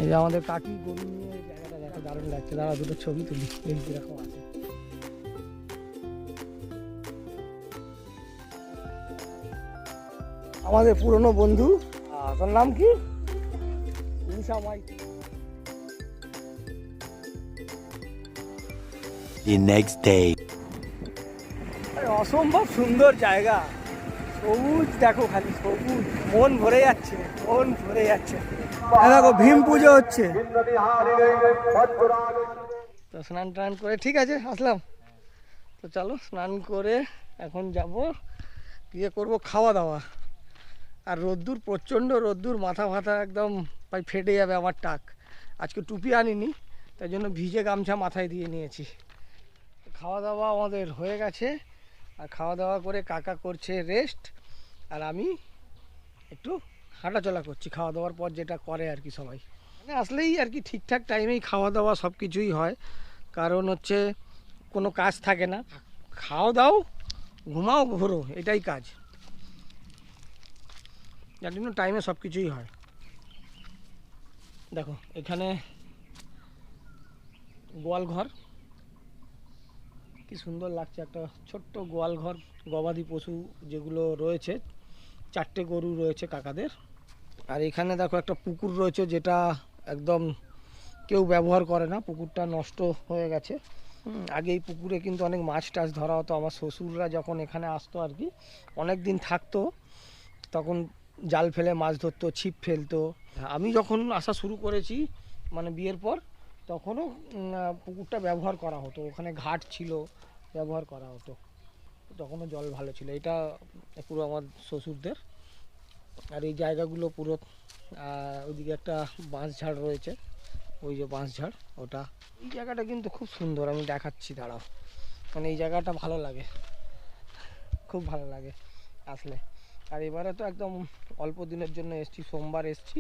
এই যে আমাদের কাকি গরু নিয়ে এই জায়গাটা দেখো, দারুণ লাগছে। দাঁড়া দুটো ছবি তুলি, এই কিরকম আছে। আমাদের পুরনো বন্ধু, তোর নাম কি? উষা মাই। The next day. অসম্ভব সুন্দর জায়গা, সবুজ দেখো, খালি সবুজ, মন ভরে যাচ্ছে, মন ভরে যাচ্ছে। দেখো ভীম পুজো হচ্ছে, তো স্নান টান করে ঠিক আছে আসলাম। তো চলো স্নান করে এখন যাব, গিয়ে করব খাওয়া দাওয়া। আর রোদ্দুর, প্রচণ্ড রোদ্দুর, মাথা ফাথা একদম প্রায় ফেটে যাবে আমার টাক। আজকে টুপি আনিনি, তাই জন্য ভিজে গামছা মাথায় দিয়ে নিয়েছি। খাওয়া দাওয়া আমাদের হয়ে গেছে, আর খাওয়া দাওয়া করে কাকা করছে রেস্ট, আর আমি একটু হাঁটাচলা করছি খাওয়া দাওয়ার পর, যেটা করে আর কি সবাই। মানে আসলেই আর কি ঠিকঠাক টাইমেই খাওয়া দাওয়া সব কিছুই হয়, কারণ হচ্ছে কোনো কাজ থাকে না, খাও দাও ঘুমাও ঘোরো, এটাই কাজ, যার জন্য টাইমে সব কিছুই হয়। দেখো এখানে গোয়াল ঘর, কি সুন্দর লাগছে, একটা ছোট্ট গোয়াল ঘর। গবাদি পশু যেগুলো রয়েছে, 4টে গরু রয়েছে কাকাদের। আর এখানে দেখো একটা পুকুর রয়েছে, যেটা একদম কেউ ব্যবহার করে না, পুকুরটা নষ্ট হয়ে গেছে। আগে এই পুকুরে কিন্তু অনেক মাছ টাছ ধরা হতো, আমার শ্বশুররা যখন এখানে আসতো আর কি, অনেক দিন থাকতো, তখন জাল ফেলে মাছ ধরতো, ছিপ ফেলতো। আমি যখন আসা শুরু করেছি মানে বিয়ের পর, তখনও পুকুরটা ব্যবহার করা হতো, ওখানে ঘাট ছিল, ব্যবহার করা হতো, তখনও জল ভালো ছিল। এটা পুরো আমার শ্বশুরদের। আর এই জায়গাগুলো পুরো, ওইদিকে একটা বাঁশঝাড় রয়েছে, ওই যে বাঁশঝাড় ওটা, এই জায়গাটা কিন্তু খুব সুন্দর, আমি দেখাচ্ছি দাঁড়াও। মানে এই জায়গাটা ভালো লাগে, খুব ভালো লাগে আসলে। আর এবারে তো একদম অল্প দিনের জন্য এসেছি, সোমবার এসেছি,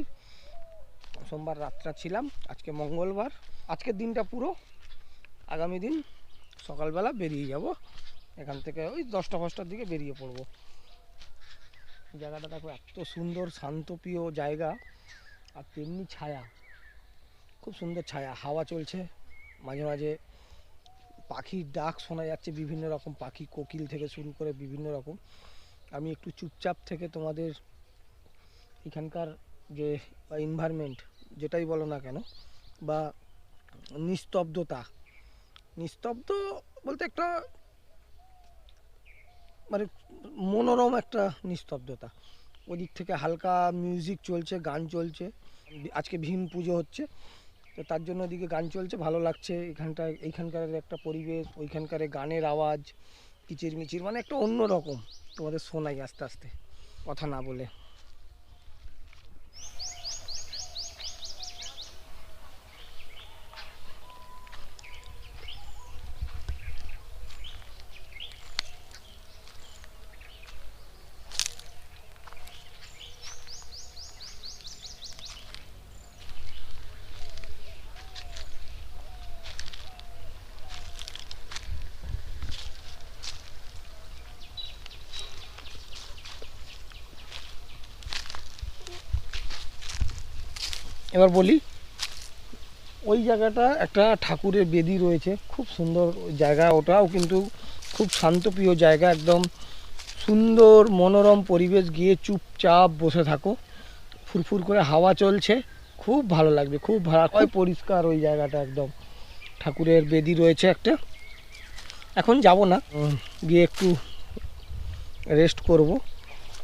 সোমবার রাতটা ছিলাম, আজকে মঙ্গলবার, আজকের দিনটা পুরো, আগামী দিন সকালবেলা বেরিয়ে যাব এখান থেকে, ওই 10টা-5টার দিকে বেরিয়ে পড়বো। জায়গাটা দেখো এত সুন্দর, শান্তপ্রিয় জায়গা, আর তেমনি ছায়া, খুব সুন্দর ছায়া, হাওয়া চলছে, মাঝে মাঝে পাখির ডাক শোনা যাচ্ছে, বিভিন্ন রকম পাখি, কোকিল থেকে শুরু করে বিভিন্ন রকম। আমি একটু চুপচাপ থেকে তোমাদের এখানকার যে এনভায়রনমেন্ট, যেটাই বলো না কেন, বা নিস্তব্ধতা, নিস্তব্ধ বলতে একটা মানে মনোরম একটা নিস্তব্ধতা, ওদিক থেকে হালকা মিউজিক চলছে, গান চলছে, আজকে ভীম পুজো হচ্ছে, তো তার জন্য ওদিকে গান চলছে, ভালো লাগছে এখানটায়, এইখানকার একটা পরিবেশ, ওইখানকার গানের আওয়াজ, কিচিরমিচির, মানে একটা অন্য রকম, তোমাদের শোনাই আস্তে আস্তে কথা না বলে। এবার বলি, ওই জায়গাটা একটা ঠাকুরের বেদি রয়েছে, খুব সুন্দর জায়গা, ওটাও কিন্তু খুব শান্তপ্রিয় জায়গা, একদম সুন্দর মনোরম পরিবেশ, গিয়ে চুপচাপ বসে থাকো, ফুরফুর করে হাওয়া চলছে, খুব ভালো লাগবে, খুব ভালো, পরিষ্কার ওই জায়গাটা একদম। ঠাকুরের বেদি রয়েছে একটা, এখন যাব না, গিয়ে একটু রেস্ট করব।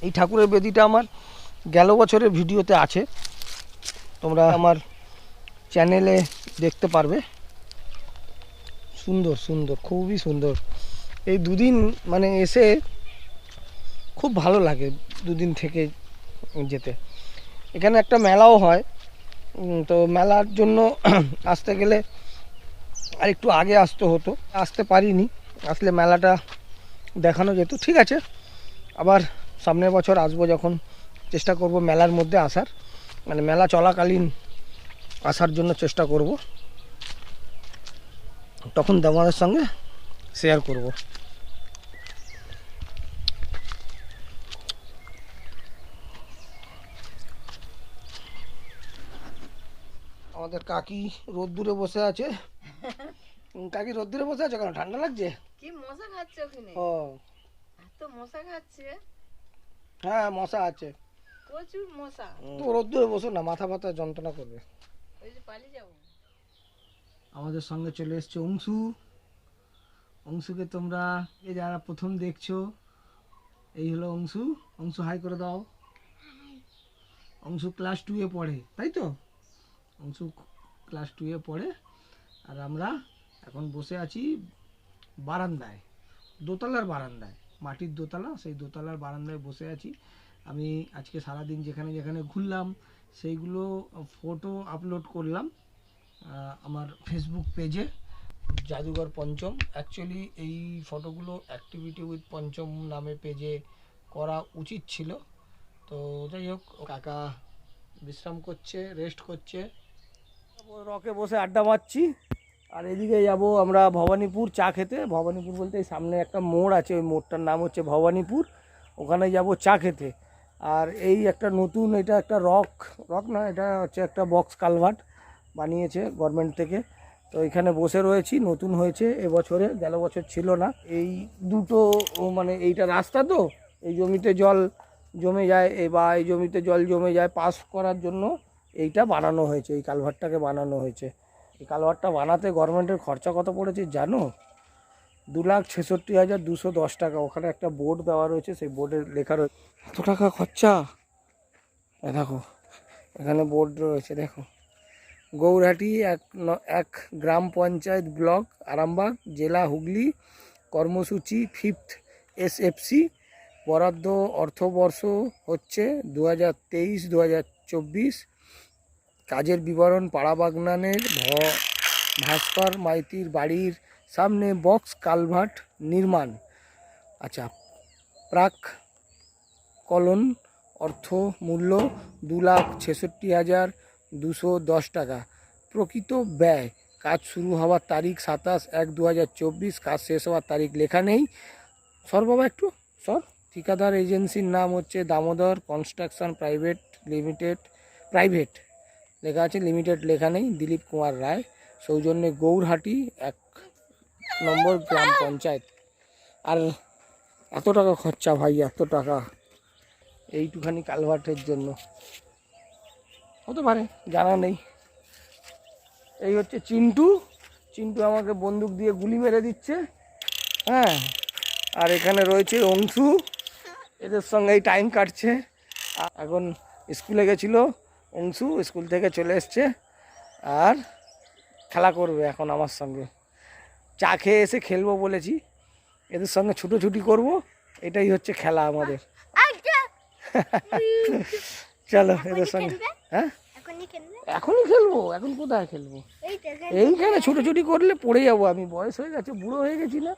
এই ঠাকুরের বেদিটা আমার গেল বছরের ভিডিওতে আছে, তোমরা আমার চ্যানেলে দেখতে পারবে। সুন্দর সুন্দর, খুবই সুন্দর। এই দুদিন মানে এসে খুব ভালো লাগে, দুদিন থেকে যেতে। এখানে একটা মেলাও হয়, তো মেলার জন্য আসতে গেলে আর একটু আগে আসতে হতো, আসতে পারিনি, আসলে মেলাটা দেখানো যেত। ঠিক আছে, আবার সামনের বছর আসবো, যখন চেষ্টা করব মেলার মধ্যে আসার, মানে মেলা চলাকালীন আসার জন্য চেষ্টা করব, তখন তোমাদের সঙ্গে শেয়ার করব। আমাদের কাকি রোদ্দুরে বসে আছে। কাকি রোদ্দুরে বসে আছে কেন, ঠান্ডা লাগছে? কি মশা খাচ্ছে ওখানে? ও এত মশা খাচ্ছে, হ্যাঁ মশা আছে প্রচুর মশা। তো রোদ্দুরে বসো না, মাথা ব্যথা যন্ত্রণা করবে। ওই যে পালিয়ে যাবো। আমাদের সঙ্গে চলে এসছে অংশু। অংশুকে তোমরা এই যারা প্রথম দেখছো, এই হলো অংশু। অংশু হাই করে দাও। অংশু ক্লাস 2-এ পড়ে, তাই তো? অংশু ক্লাস 2-এ পড়ে। আর আমরা এখন বসে আছি বারান্দায়, দোতলার বারান্দায়, মাটির দোতলা, সেই দোতলার বারান্দায় বসে আছি। আমি আজকে সারাদিন যেখানে যেখানে ঘুরলাম সেইগুলো ফটো আপলোড করলাম আমার ফেসবুক পেজে, জাদুঘর পঞ্চম। অ্যাকচুয়ালি এই ফটোগুলো অ্যাক্টিভিটি উইথ পঞ্চম নামে পেজে করা উচিত ছিল, তো যাই হোক। কাকা বিশ্রাম করছে, রেস্ট করছে, রকে বসে আড্ডা মারছি। আর এদিকে যাব আমরা ভবানীপুর চা খেতে। ভবানীপুর বলতে এই সামনে একটা মোড় আছে, ওই মোড়টার নাম হচ্ছে ভবানীপুর, ওখানে যাব চা খেতে। আর এই একটা নতুন, এটা একটা রক না, এটা হচ্ছে একটা বক্স কালভার্ট বানিয়েছে গভর্নমেন্ট থেকে, তো এখানে বসে রয়েছি। নতুন হয়েছে এবছরে, গেল বছর ছিল না। এই দুটো মানে এইটা রাস্তা, তো এই জমিতে জল জমে যায় বা এই জমিতে জল জমে যায়, পাস করার জন্য এইটা বানানো হয়েছে, এই কালভার্টটাকে বানানো হয়েছে। এই কালভার্টটা বানাতে গভর্নমেন্টের খরচা কত পড়েছে জানো? 2,66,210 টাকা। ওখানে একটা বোর্ড দেওয়া রয়েছে, সেই বোর্ডে লেখা রয়েছে এত টাকা খরচা। দেখো এখানে বোর্ড রয়েছে, দেখো গৌরহাটি 1 গ্রাম পঞ্চায়েত, ব্লক আরামবাগ, জেলা হুগলি, কর্মসূচি 5th SFC, বরাদ্দ অর্থবর্ষ হচ্ছে 2023-2024, কাজের বিবরণ পাড়াবাগনানের ভাস্কর মাইতির বাড়ির সামনে বক্স কালভার্ট নির্মাণ। আচ্ছা, প্রাক কলন, অর্থ মূল্য 2,66,210 টাকা। প্রকৃত ব্যয়, কাজ শুরু হওয়ার তারিখ 27/1/2024, কাজ শেষ হওয়ার তারিখ লেখা নেই। সর বাবা একটু সর। ঠিকাদার এজেন্সির নাম হচ্ছে Damodar construction private limited, private লেখা আছে, লিমিটেড লেখা নেই। দিলীপ কুমার রায়, সৌজন্যে গৌরহাটি 1 নম্বর গ্রাম পঞ্চায়েত। আর এত টাকা খরচা ভাই, এত টাকা এইটুখানি কালভার্টের জন্য, হতে পারে, জানা নেই। এই হচ্ছে চিন্টু। চিন্টু আমাকে বন্দুক দিয়ে গুলি মেরে দিচ্ছে, হ্যাঁ। আর এখানে রয়েছে অংশু, এদের সঙ্গেই টাইম কাটছে। এখন স্কুলে গেছিল অংশু, স্কুল থেকে চলে এসছে আর খেলা করবে এখন আমার সঙ্গে। চা খেয়ে এসে খেলবো বলেছি, এদের সঙ্গে ছুটোছুটি করব, এটাই হচ্ছে খেলা আমাদের। চলো এদের সঙ্গে, হ্যাঁ এখনই খেলবো। এখন কোথায় খেলবো? এইখানে ছুটোছুটি করলে পড়ে যাবো আমি, বয়স হয়ে গেছে, বুড়ো হয়ে গেছি না।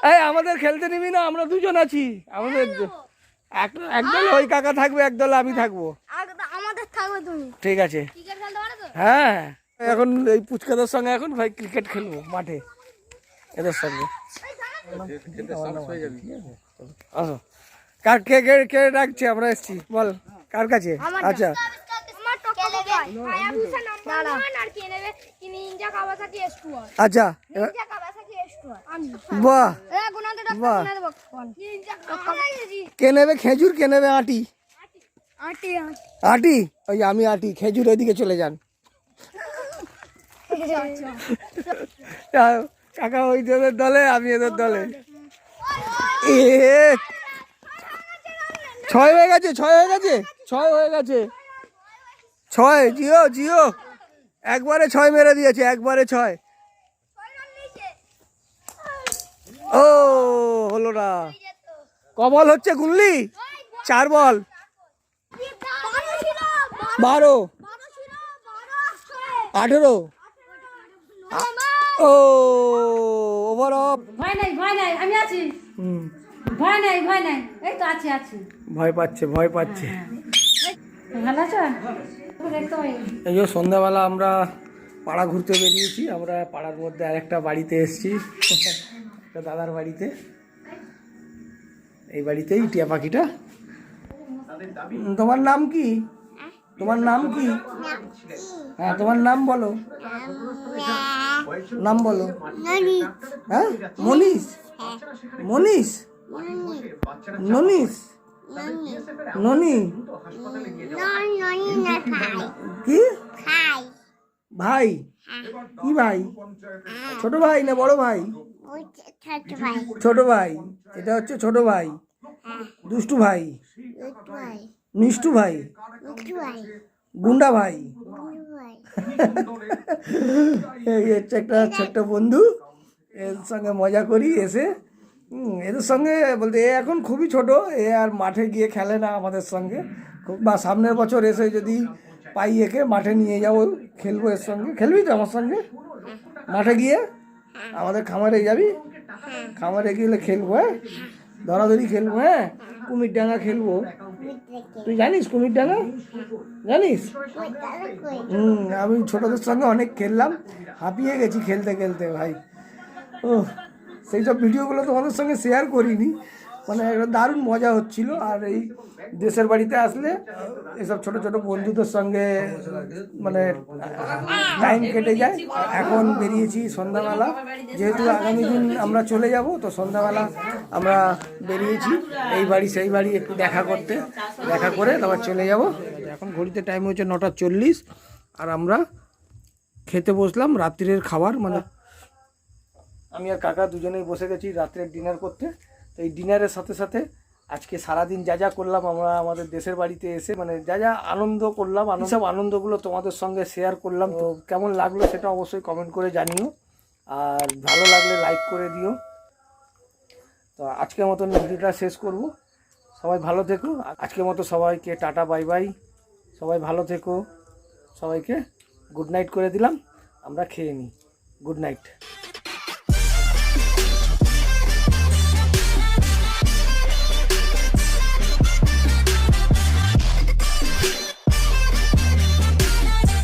এই আমাদের খেলতে নিবি না? আমরা দুজন আছি, আমাদের একদল ওই কাকা থাকবে, একদল আমি থাকবো। আমাদের থাকবে তুমি। ঠিক আছে, ক্রিকেট খেলতে পারো তো? হ্যাঁ। এখন এই পুচকাদের সঙ্গে এখন ভাই ক্রিকেট খেলবো মাঠে এদের সঙ্গে। আসো, কার কে কে কে ডাকছে? আমরা এসছি, বল কার কাছে? আচ্ছা আমার টকা ভাই হায়াবুসা নাম্বার 1 আর কি নেবে কি নিনজা কাওয়াসাকি S2 আচ্ছা, নিনজা কাওয়াসাকি S2 আমি বাহ এ গুনাতে ডাক্তার বাহ। গুনাতে বল নিনজা কাওয়াসাকি কে নেবে খেজুর, কে নেবে আটি? আটি আটি, ওই যে আমি আটি, খেজুর ওইদিকে চলে যান। কাকা ওই ওদের দলে, আমি এদের দলে। এ 6 হয়ে গেছে, 6 হয়ে গেছে, 6 হয়ে গেছে, 6। জিও জিও একবারে 6 মেরে দিয়েছে, একবারে 6। ও হলো না, কবল হচ্ছে গুনলি 4 বল 12 18। ও ওভার অফ। ভয় নাই ভয় নাই, আমি আছি। ভয় নাই ভয় নাই, এই তো আছি আছি। ভয় পাচ্ছে, ভয় পাচ্ছে। ভালো আছো? দেখতে পাই। এই যে সন্ধ্যাবেলা আমরা পাড়া ঘুরতে বেরিয়েছি, আমরা পাড়ার মধ্যে আরেকটা বাড়িতে এসেছি, একটা দাদার বাড়িতে। এই বাড়িতেই টিয়া পাখিটা। তোমার নাম কি? তোমার নাম কি? হ্যাঁ, তোমার নাম বলো, নাম বলো। হ্যাঁ, মনীষ, মনীষ, ননীশ, ননী, কি ভাই? কি ভাই? ছোট ভাই না বড় ভাই? ছোট ভাই। এটা হচ্ছে ছোট ভাই। দুষ্টু ভাই, মিষ্টু ভাই, গুন্ডা ভাই। এই হচ্ছে একটা ছোট্ট বন্ধু, এর সঙ্গে মজা করি এসে। এদের সঙ্গে বলতে এ এখন খুবই ছোট, এ আর মাঠে গিয়ে খেলে না আমাদের সঙ্গে। বা সামনের বছর এসে যদি পাই একে মাঠে নিয়ে যাবো, খেলবো এর সঙ্গে। খেলবি তো আমার সঙ্গে মাঠে গিয়ে? আমাদের খামারে যাবি? খামারে গেলে খেলবো, হ্যাঁ, ধরাধরি খেলবো, হ্যাঁ, কুমির ডাঙ্গা খেলবো। তুই জানিস কুমির ডাঙ্গা? জানিস? আমি ছোটদের সঙ্গে অনেক খেললাম, হাঁপিয়ে গেছি খেলতে খেলতে ভাই। ও, সেই সব ভিডিওগুলো তোমাদের সঙ্গে শেয়ার করিনি, মানে একটা দারুণ মজা হচ্ছিল। আর এই দেশের বাড়িতে আসলে এসব ছোট ছোট বন্ধুদের সঙ্গে মানে টাইম কেটে যায়। এখন বেরিয়েছি সন্ধ্যাবেলা, যেহেতু আগামী দিন আমরা চলে যাব, তো সন্ধ্যাবেলা আমরা বেরিয়েছি এই বাড়ি সেই বাড়ি একটু দেখা করতে, দেখা করে তারপর চলে যাব। এখন ঘড়িতে টাইম হচ্ছে 9:40, আর আমরা খেতে বসলাম রাত্রির খাবার। মানে আমি আর কাকা দুজনেই বসে গেছি রাত্রের ডিনার করতে। তো এই ডিনারের সাথে সাথে আজকে সারাদিন যা যা করলাম আমরা আমাদের দেশের বাড়িতে এসে, মানে যা যা আনন্দ করলাম, সব আনন্দগুলো তোমাদের সঙ্গে শেয়ার করলাম। তো কেমন লাগলো সেটা অবশ্যই কমেন্ট করে জানিও, আর ভালো লাগলে লাইক করে দিও। তো আজকের মতন ভিডিওটা শেষ করব। সবাই ভালো থেকো। আজকের মতো সবাইকে টাটা বাই বাই। সবাই ভালো থেকো, সবাইকে গুড নাইট করে দিলাম। আমরা খেয়ে নিই। Good night.